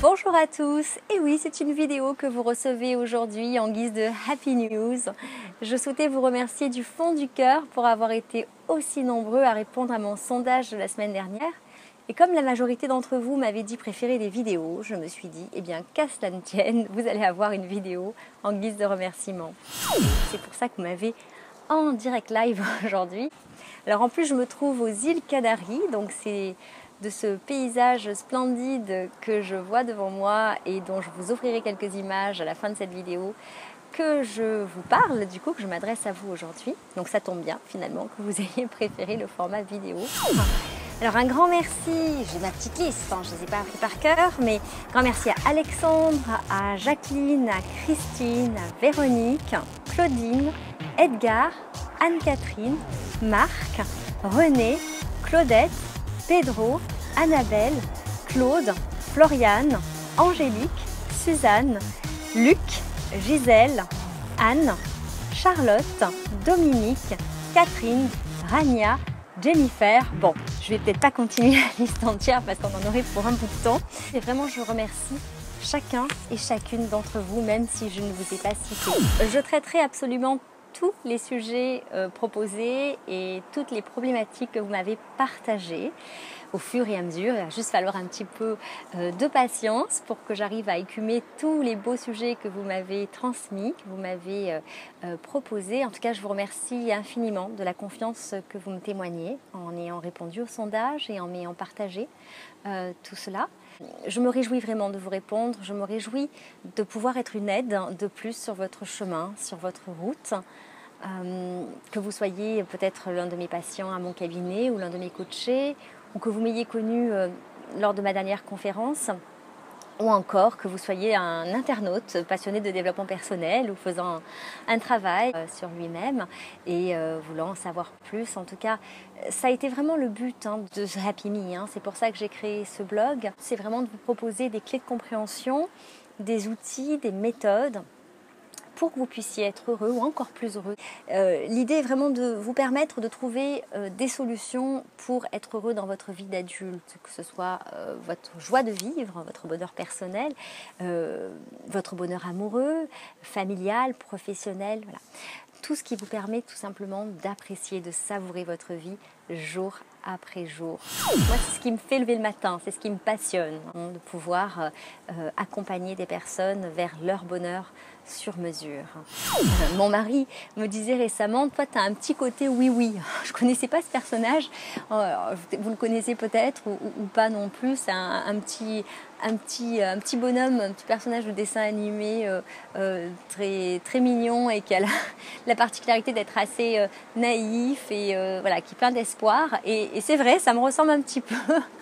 Bonjour à tous, et oui, c'est une vidéo que vous recevez aujourd'hui en guise de Happy News. Je souhaitais vous remercier du fond du cœur pour avoir été aussi nombreux à répondre à mon sondage de la semaine dernière. Et comme la majorité d'entre vous m'avait dit préférer des vidéos, je me suis dit, eh bien qu'à cela ne tienne, vous allez avoir une vidéo en guise de remerciement. C'est pour ça que vous m'avez en direct live aujourd'hui. Alors en plus, je me trouve aux îles Canaries, donc c'est de ce paysage splendide que je vois devant moi et dont je vous offrirai quelques images à la fin de cette vidéo que je vous parle, du coup que je m'adresse à vous aujourd'hui. Donc ça tombe bien finalement que vous ayez préféré le format vidéo. Alors un grand merci, j'ai ma petite liste, je ne les ai pas appris par cœur, mais grand merci à Alexandre, à Jacqueline, à Christine, à Véronique, Claudine, Edgar, Anne-Catherine, Marc, René, Claudette, Pedro, Annabelle, Claude, Floriane, Angélique, Suzanne, Luc, Gisèle, Anne, Charlotte, Dominique, Catherine, Rania, Jennifer. Bon, je vais peut-être pas continuer la liste entière parce qu'on en aurait pour un bout de temps. Et vraiment, je remercie chacun et chacune d'entre vous, même si je ne vous ai pas cité. Je traiterai absolument tous les sujets proposés et toutes les problématiques que vous m'avez partagées au fur et à mesure. Il va juste falloir un petit peu de patience pour que j'arrive à écumer tous les beaux sujets que vous m'avez transmis, que vous m'avez proposés. En tout cas, je vous remercie infiniment de la confiance que vous me témoignez en ayant répondu au sondage et en m'ayant partagé tout cela. Je me réjouis vraiment de vous répondre, je me réjouis de pouvoir être une aide de plus sur votre chemin, sur votre route, que vous soyez peut-être l'un de mes patients à mon cabinet ou l'un de mes coachés, ou que vous m'ayez connu lors de ma dernière conférence, ou encore que vous soyez un internaute passionné de développement personnel ou faisant un travail sur lui-même et voulant en savoir plus. En tout cas, ça a été vraiment le but de ce Happy Me. C'est pour ça que j'ai créé ce blog. C'est vraiment de vous proposer des clés de compréhension, des outils, des méthodes pour que vous puissiez être heureux ou encore plus heureux. L'idée est vraiment de vous permettre de trouver des solutions pour être heureux dans votre vie d'adulte, que ce soit votre joie de vivre, votre bonheur personnel, votre bonheur amoureux, familial, professionnel, voilà. Tout ce qui vous permet tout simplement d'apprécier, de savourer votre vie jour après jour. Moi, c'est ce qui me fait lever le matin, c'est ce qui me passionne, de pouvoir accompagner des personnes vers leur bonheur sur mesure. Mon mari me disait récemment, toi tu as un petit côté oui-oui. Je ne connaissais pas ce personnage, vous le connaissez peut-être ou pas non plus, c'est un petit bonhomme, un petit personnage de dessin animé très, très mignon et qui a la particularité d'être assez naïf et voilà, qui est plein d'espoir. Et c'est vrai, ça me ressemble un petit peu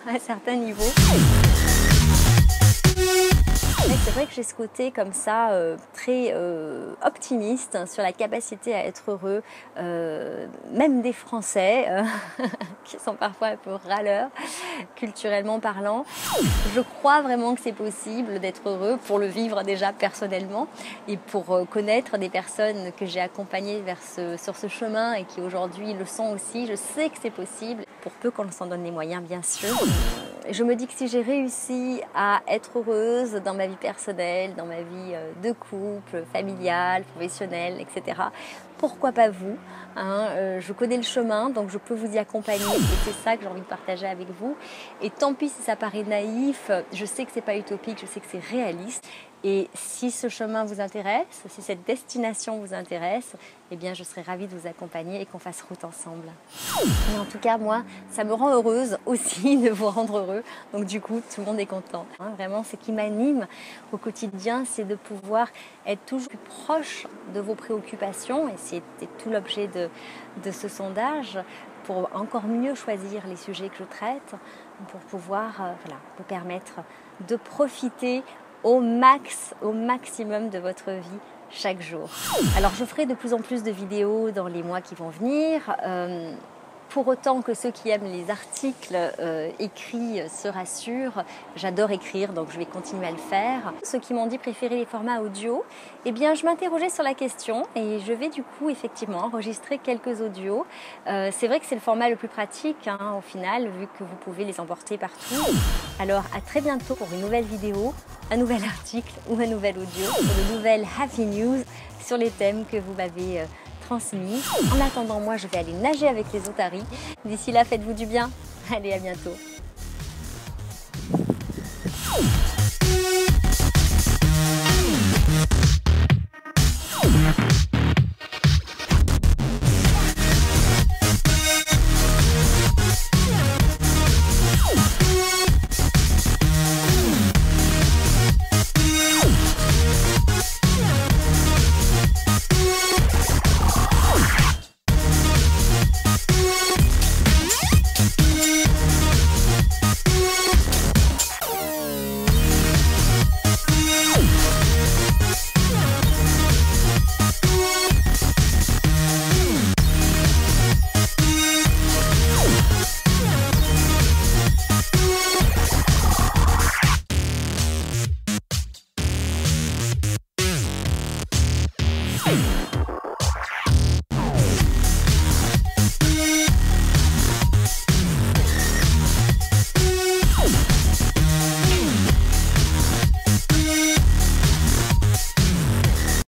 à certains niveaux. C'est vrai que j'ai ce côté comme ça très optimiste sur la capacité à être heureux, même des Français qui sont parfois un peu râleurs, culturellement parlant. Je crois vraiment que c'est possible d'être heureux pour le vivre déjà personnellement et pour connaître des personnes que j'ai accompagnées sur ce chemin et qui aujourd'hui le sont aussi. Je sais que c'est possible, pour peu qu'on s'en donne les moyens bien sûr. Je me dis que si j'ai réussi à être heureuse dans ma vie personnelle, dans ma vie de couple, familiale, professionnelle, etc., pourquoi pas vous, je connais le chemin, donc je peux vous y accompagner et c'est ça que j'ai envie de partager avec vous. Et tant pis si ça paraît naïf, je sais que c'est pas utopique, je sais que c'est réaliste. Et si ce chemin vous intéresse, si cette destination vous intéresse, eh bien je serais ravie de vous accompagner et qu'on fasse route ensemble. Et en tout cas, moi, ça me rend heureuse aussi de vous rendre heureux. Donc du coup, tout le monde est content. Vraiment, ce qui m'anime au quotidien, c'est de pouvoir être toujours plus proche de vos préoccupations. Et c'était tout l'objet de ce sondage, pour encore mieux choisir les sujets que je traite, pour pouvoir vous permettre de profiter au maximum de votre vie chaque jour. Alors je ferai de plus en plus de vidéos dans les mois qui vont venir. pour autant que ceux qui aiment les articles écrits se rassurent. J'adore écrire, donc je vais continuer à le faire. Ceux qui m'ont dit préférer les formats audio, eh bien je m'interrogeais sur la question et je vais du coup effectivement enregistrer quelques audios. C'est vrai que c'est le format le plus pratique au final, vu que vous pouvez les emporter partout. Alors à très bientôt pour une nouvelle vidéo, un nouvel article ou un nouvel audio, pour de nouvelles Happy News sur les thèmes que vous m'avez transmis. En attendant, moi je vais aller nager avec les otaries. D'ici là, faites-vous du bien. Allez, à bientôt.